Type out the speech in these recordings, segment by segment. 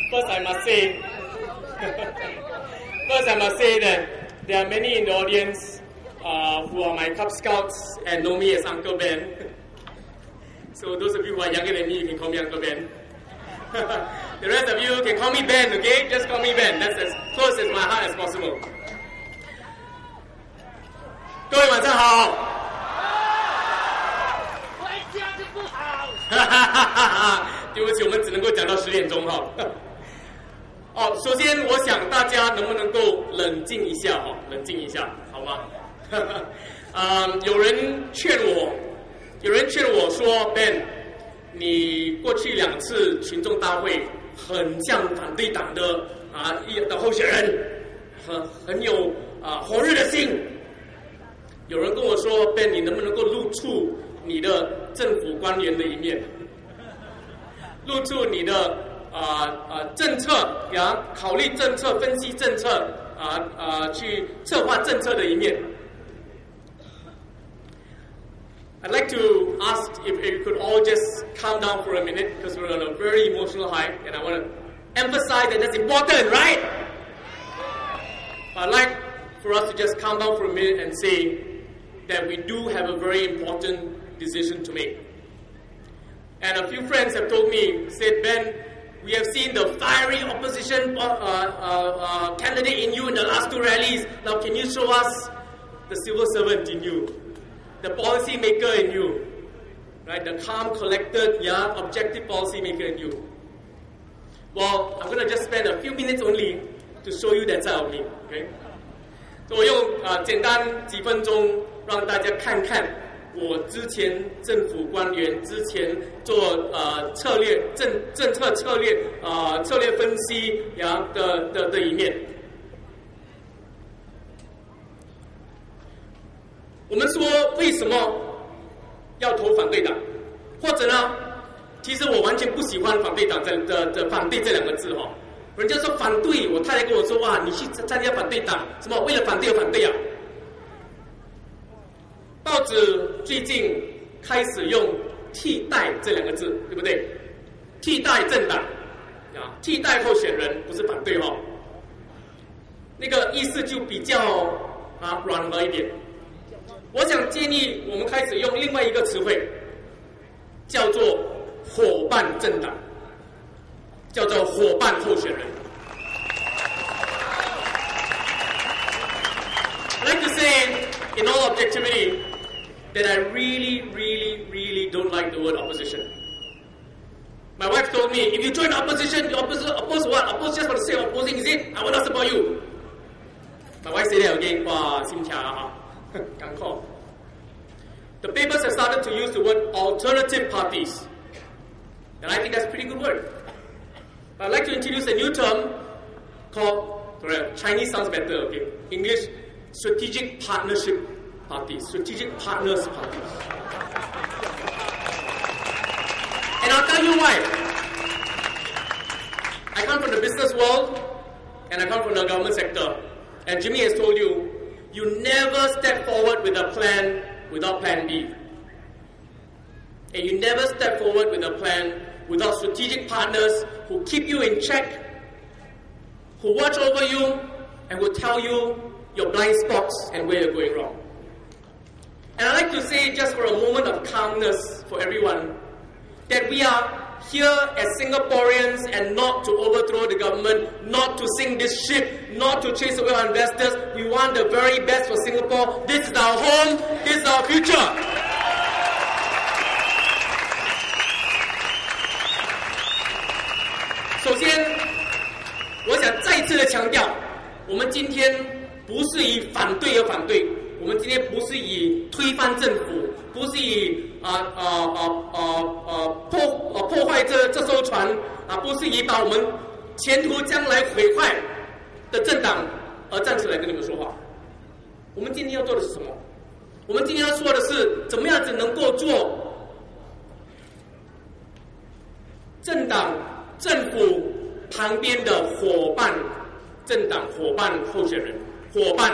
First, I must say that there are many in the audience who are my Cub Scouts and know me as Uncle Ben. So those of you who are younger than me, you can call me Uncle Ben. The rest of you can call me Ben, okay? Just call me Ben. That's as close as my heart as possible. 各位晚上好。回家就不好。对不起，我们只能够讲到10点钟哈。首先我想大家能不能够冷静一下冷静一下，好吗？有人劝我说 Ben， 你过去2次群众大会很像反对党的候选人，很有红日的心。有人跟我说 Ben， 你能不能够露出你的政府官员的一面，露出你的政策考虑政策、分析政策去策划政策的一面。I'd like to ask if you could all just calm down for a minute because we're on a very emotional high and I want to emphasize that that's important, right? I'd like for us to just calm down for a minute and say that we do have a very important decision to make. And a few friends have told me, said, Ben, we have seen the fiery opposition candidate in you in the last 2 rallies. Now can you show us the civil servant in you, the policy maker in you, right? The calm, collected, objective policy maker in you. Well, I'm going to just spend a few minutes only to show you that side of me, okay? 所以我用简单几分钟让大家看看我之前政府官员之前做策略政策策略策略分析的一面。我们说为什么要投反对党，或者呢，其实我完全不喜欢反对党的反对这2个字哈。人家说反对，我太太跟我说哇，你去参加反对党，什么为了反对而反对啊？报纸最近开始用替代这2个字，对不对？替代政党替代候选人，不是反对哦。那个意思就比较软和一点。我想建议我们开始用另外一个词汇，叫做伙伴政党，叫做伙伴候选人。I'd like to say, in all objectivity, that I really, really, really don't like the word opposition. My wife told me, if you join opposition, you oppose what? Oppose just for the sake of opposing, is it? I will not support you. My wife said that again. Wow, 心强啊，赶快。The papers have started to use the word alternative parties. And I think that's a pretty good word. But I'd like to introduce a new term called, Chinese sounds better, okay? English, strategic partnership parties, strategic partners parties. And I'll tell you why. I come from the business world and I come from the government sector. And Jimmy has told you, you never step forward with a plan without plan B. And you never step forward with a plan without strategic partners who keep you in check, who watch over you, and will tell you your blind spots and where you're going wrong. And I'd like to say, just for a moment of calmness for everyone, that we are here as Singaporeans and not to overthrow the government, not to sink this ship, not to chase away our investors. We want the very best for Singapore. This is our home. This is our future. First, 我想再次的强调，我们今天不是以反对而反对，我们今天不是以推翻政府，不是以破坏这艘船不是以把我们前途将来毁坏的政党而站出来跟你们说话。我们今天要做的是什么？我们今天要说的是怎么样子能够做政党政府旁边的伙伴政党伙伴候选人伙伴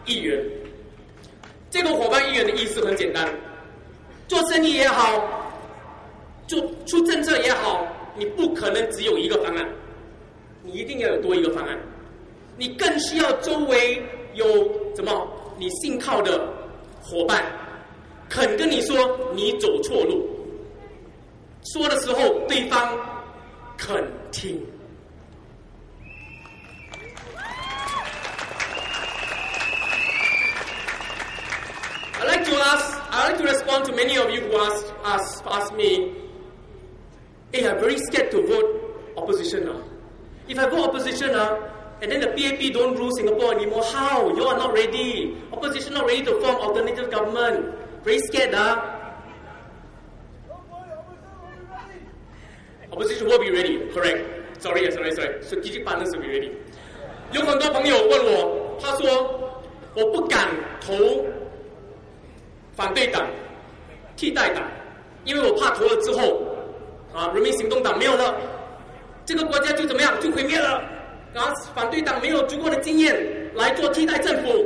议员。这个伙伴议员的意思很简单，做生意也好，出政策也好，你不可能只有一个方案，你一定要有多一个方案，你更需要周围有什么你信靠的伙伴，肯跟你说你走错路，说的时候对方肯听。I like to respond to many of you who ask me, hey, I'm very scared to vote opposition now. If I vote opposition now, and then the PAP don't rule Singapore anymore, how? You are not ready. Opposition not ready to form alternative government. Very scared, Opposition will be ready, correct. Sorry. Strategic partners will be ready. 有很多朋友问我，他说我不敢投反对党、替代党，因为我怕投了之后，人民行动党没有了，这个国家就怎么样，就毁灭了。然后反对党没有足够的经验来做替代政府。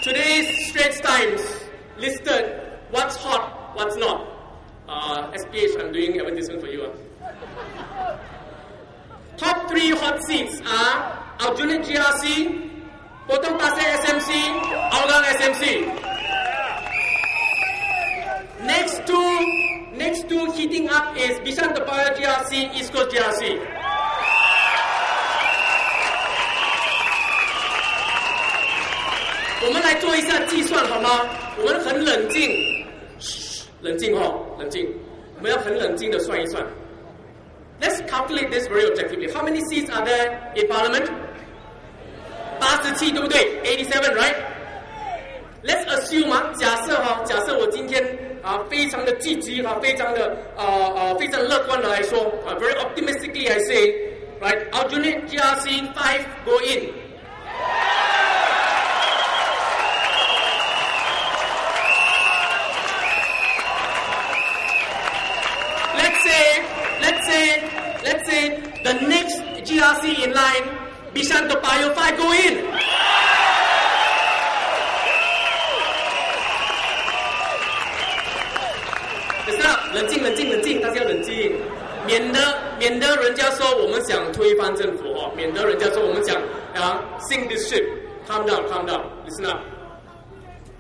Today's Straits Times listed what's hot, what's not. SPH, I'm doing advertisement for you. Top 3 hot seats are Aljunied GRC, Potong Pasir SMC, Hougang SMC. Next two heating up is Bishan-Toa GRC, East Coast GRC. We 来做一下计算好吗？我们很冷静，冷静。我们要很冷静的算一算。Let's calculate this very objectively. How many seats are there in Parliament? 87，对不对 ？87 right? Let's assume 假设我今天非常的积极非常乐观的来说very optimistically I say, right? Aljunied GRC 5 go in. Let's say the next GRC in line, Bishan-Toa 5 go in.冷静，大家要冷静，免得人家说我们想推翻政府免得人家说我们想sink this ship. Calm down. Listen up.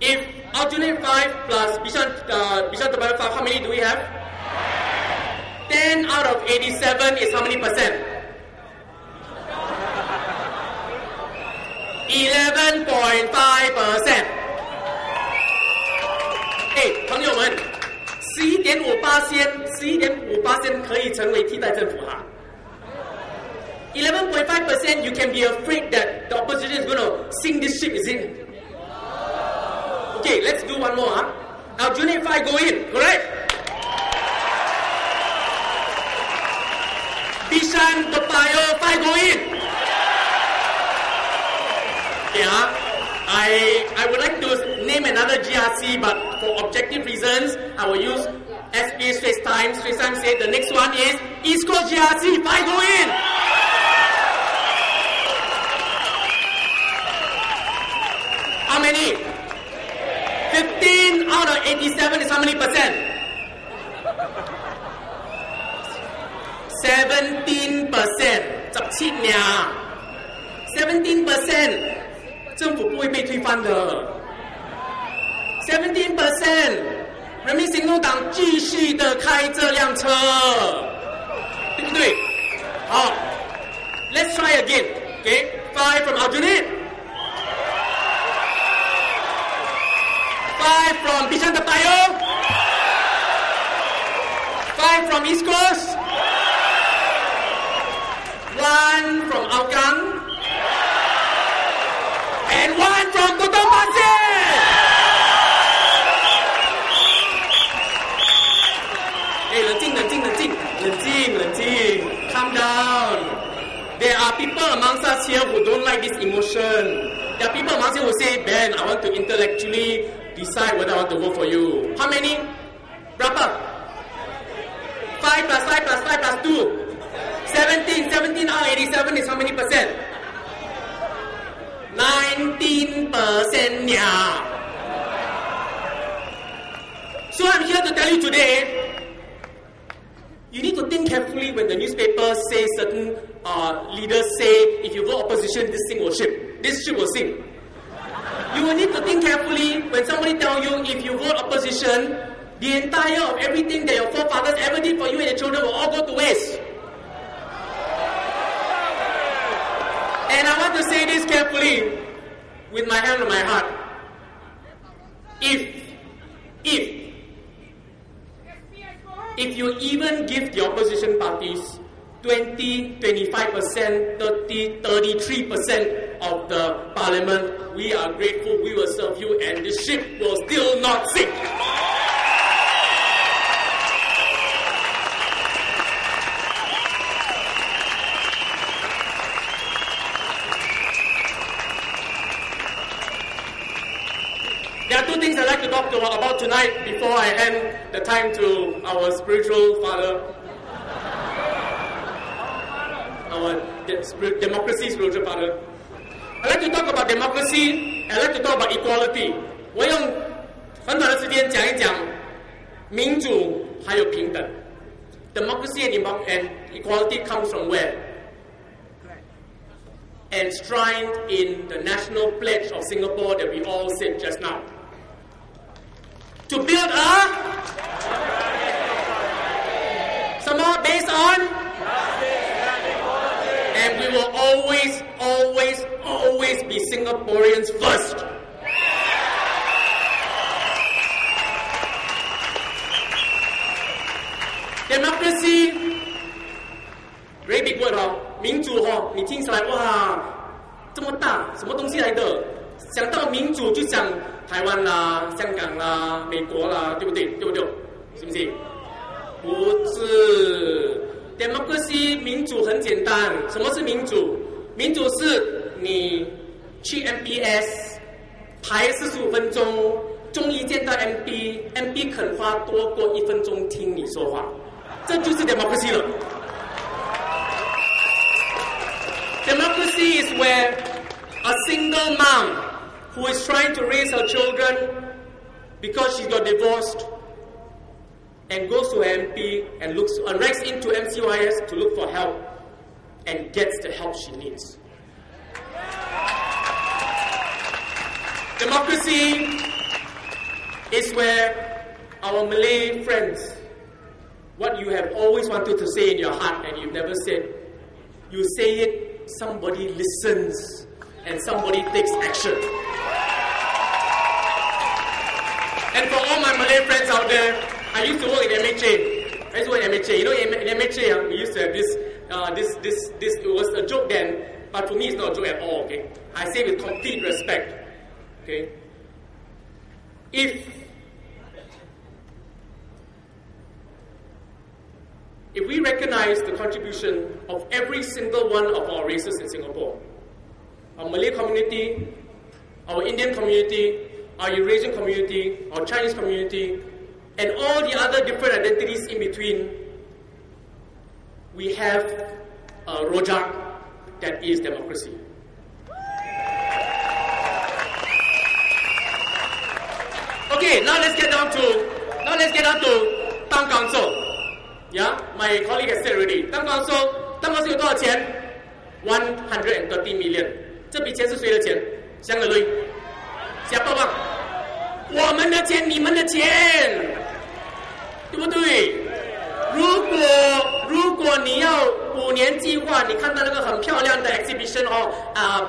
If Aljunied 5 plus Bishan-Toa 5, how many do we have? 10 out of 87 is how many percent? 11.5%. 朋友们，11.5% 可以成为替代政府11.5% you can be afraid that the opposition is going to sink this ship, is it? Okay, let's do one more. Aljunied 5 go in, correct? Bishan-Toa 5 go in. I would like to name another GRC, but for objective reasons, I will use SPH Straits Times. Straits Times said the next one is East Coast GRC 5 go in. How many? 15 out of 87 is how many percent? 17%. 17%. 政府不会被推翻的。17%， 人民行动党继续的开这辆车，对不对？好 ，Let's try again. Okay, 5 from Aljunied, 5 from Bishan-Toa, 5 from East Coast, 1 from Hougang, and 1 from Potong Pasir. Hey, 冷静 calm down. There are people amongst us here who don't like this emotion. There are people amongst us who say, Ben, I want to intellectually decide whether I want to vote for you. How many? Berapa? 5 plus 2. 17 out of 87 is how many percent? 19% So I'm here to tell you today, you need to think carefully when the newspapers say certain leaders say, if you vote opposition, this ship will sink. You will need to think carefully when somebody tells you, if you vote opposition, the entire of everything that your forefathers ever did for you and your children will all go to waste. And I want to say this carefully, with my hand on my heart. If you even give the opposition parties 20, 25%, 30, 33% of the parliament, we are grateful, we will serve you, and the ship will still not sink. There are two things I'd like to talk about tonight before I hand the time to our spiritual father, our democracy spiritual father. I'd like to talk about democracy, I'd like to talk about equality. 我用很短的时间讲一讲民主还有平等。Democracy and equality comes from where? Enshrined in the national pledge of Singapore that we all said just now. To build some more based on, and we will always be Singaporeans first. Democracy, very big word 民主你听起来哇这么大，什么东西来的？想到民主就想台湾啦、香港啦、美国啦，对不对？对不对？是不是？不是 ，democracy 民主很简单。什么是民主？民主是你去 MPS 排45分钟，终于见到 MP 肯花多过1分钟听你说话，这就是 democracy 了。Democracy is where a single mom who is trying to raise her children because she got divorced and goes to an MP and writes into MCYS to look for help and gets the help she needs. Democracy is where our Malay friends, what you have always wanted to say in your heart and you've never said, you say it, somebody listens and somebody takes action. And for all my Malay friends out there, I used to work in MHA. You know, in MHA, we used to have this, it was a joke then, but for me it's not a joke at all, okay? I say with complete respect, okay? If we recognize the contribution of every single one of our races in Singapore, our Malay community, our Indian community, our Eurasian community, our Chinese community, and all the other different identities in between, we have a rojak that is democracy. Okay, now let's get down to Town Council. Yeah, my colleague has said already. Town Council 有多少钱 ？130 million. 这笔钱是谁的钱？香港人。瞎报告。我们的钱，你们的钱，对不对？如果你要5年计划，你看到那个很漂亮的 exhibition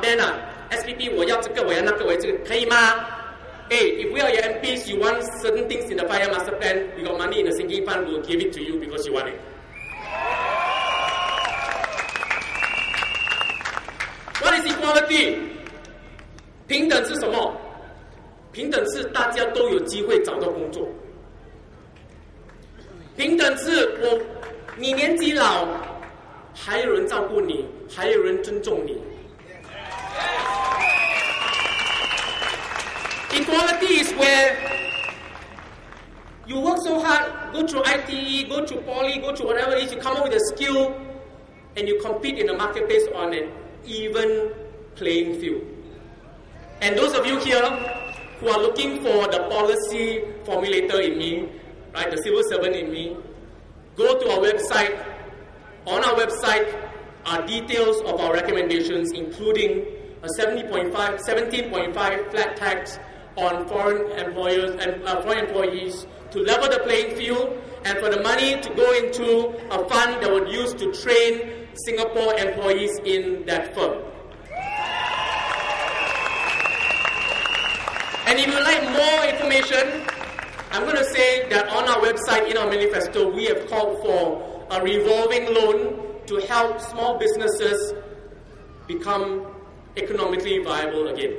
banner SPP， 我要这个，我要那个，我要这个，可以吗？ Hey, if we are your MPs, you want certain things in the Fire Master Plan, we got money in the sinking fund, we'll give it to you because you want it. What is equality? 平等是什么？平等是大家都有机会找到工作。平等是你年纪老，还有人照顾你，还有人尊重你。Equality is where you work so hard, go through ITE, go through poly, go through whatever it is, you come up with a skill, and you compete in the marketplace on an even playing field. And those of you here who are looking for the policy formulator in me, right, the civil servant in me, go to our website. On our website are details of our recommendations, including a 17.5 flat tax on foreign employers and foreign employees to level the playing field, and for the money to go into a fund that would use to train Singapore employees in that firm. And if you like more information, I'm going to say that on our website, in our manifesto, we have called for a revolving loan to help small businesses become economically viable again.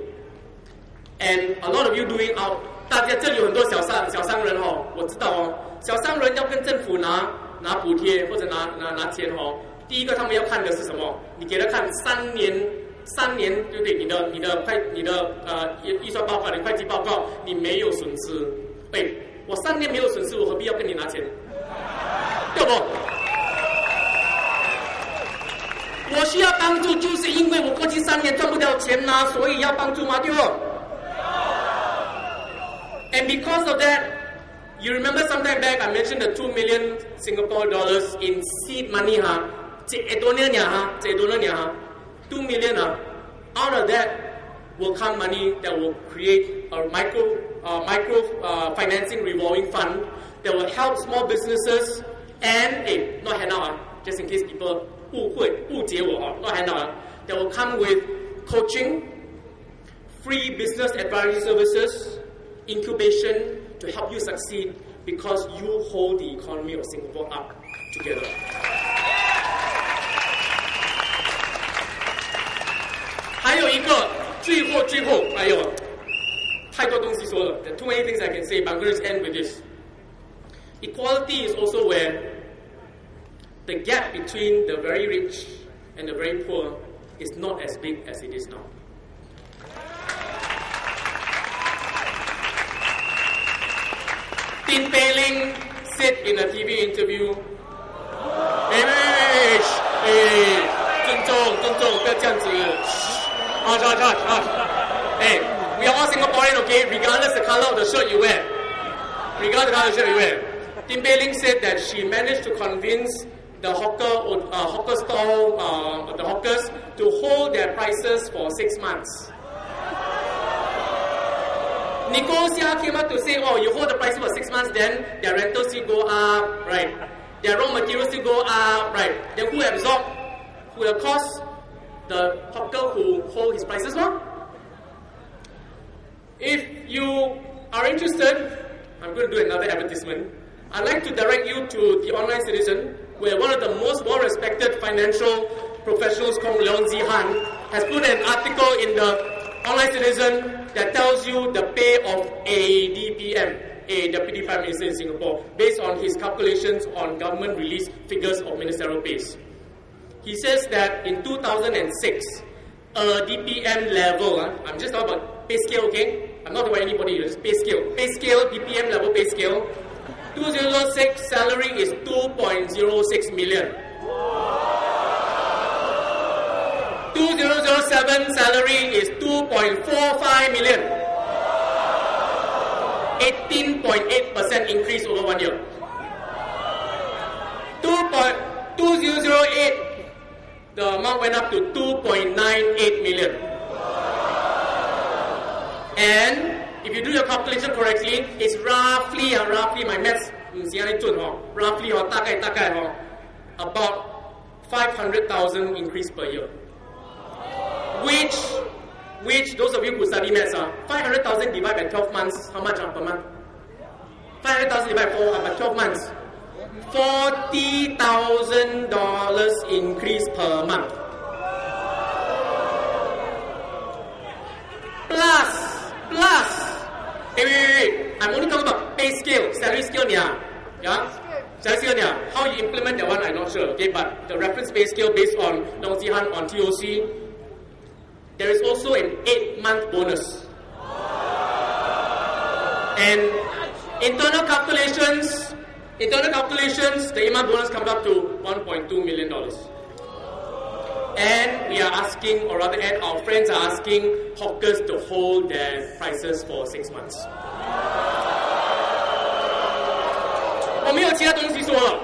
And a lot of you doing out, 大家这里有很多小商人哦，我知道哦，小商人要跟政府拿补贴或者拿钱哦。第一个他们要看的是什么？你给他看3年，对不对？你的预算报告、你会计报告，你没有损失。哎，我3年没有损失，我何必要跟你拿钱？对不？我需要帮助，就是因为我过去3年赚不到钱呐，所以要帮助吗？对不？ And because of that, you remember sometime back I mentioned the 2 million Singapore dollars in seed money, 2 million. Out of that will come money that will create a micro financing revolving fund that will help small businesses and not handout, just in case people 误解我 not handout, that will come with coaching, free business advisory services, incubation to help you succeed because you hold the economy of Singapore up together. There are too many things I can say, but I'm going to end with this. Equality is also where the gap between the very rich and the very poor is not as big as it is now. Tin Pei Ling said in a TV interview, hey, we are all Singaporean, okay, regardless the color of the shirt you wear. Tin Pei Ling said that she managed to convince the hawkers to hold their prices for 6 months. Nicole Xia came up to say, oh, you hold the prices for 6 months, then their rentals will go up, right? Their raw materials will go up, right? Then who absorb? Who will cost? The hawker who hold his prices up? If you are interested, I'm going to do another advertisement. I'd like to direct you to the Online Citizen, where one of the most well-respected financial professionals, Kong Leong Zihan, has put an article in the Online Citizen that tells you the pay of a DPM, a Deputy Prime Minister in Singapore, based on his calculations on government-released figures of ministerial pays. He says that in 2006, a DPM level, I'm just talking about pay scale, okay? I'm not talking about anybody else, pay scale. Pay scale, DPM level pay scale, 2006 salary is 2.06 million. 2007 salary is 2.45 million. 18.8% increase over 1 year. 2008, the amount went up to 2.98 million. And if you do your calculation correctly, it's roughly my maths, roughly about 500,000 increase per year. Which those of you who study maths, 500,000 divided by 12 months, how much per month? 500,000 divided by 12 months. $40,000 increase per month. Plus. Wait. I'm only talking about pay scale, salary scale, yeah? Salary scale, how you implement that one, I'm not sure. Okay, but the reference pay scale based on Leong Zihan on TOC, there is also an 8-month bonus. And internal calculations, the 8-month bonus comes up to $1.2 million. And we are asking, or rather our friends are asking hawkers to hold their prices for 6 months. 我没有其他东西说了，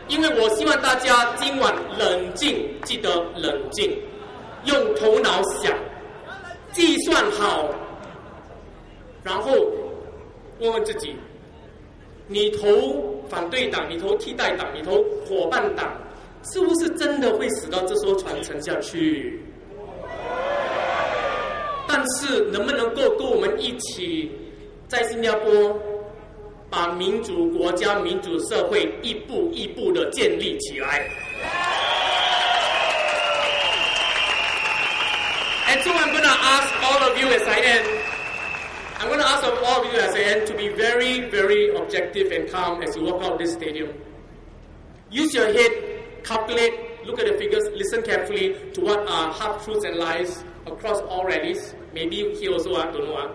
因为我希望大家今晚冷静，记得冷静，用头脑想，计算好，然后问问自己，你投反对党，你投替代党，你投伙伴党，是不是真的会使到这艘船沉下去？但是能不能够跟我们一起在新加坡把民主国家、民主社会一步一步的建立起来？ And so I'm going to ask all of you as I end, I'm going to ask all of you as I end to be very, very objective and calm as you walk out of this stadium. Use your head, calculate, look at the figures, listen carefully to what are half-truths and lies across all rallies. Maybe here also, I don't know.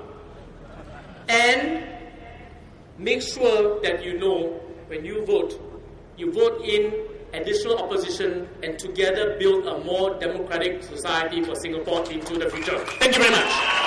And make sure that you know when you vote in additional opposition and together build a more democratic society for Singapore into the future. Thank you very much.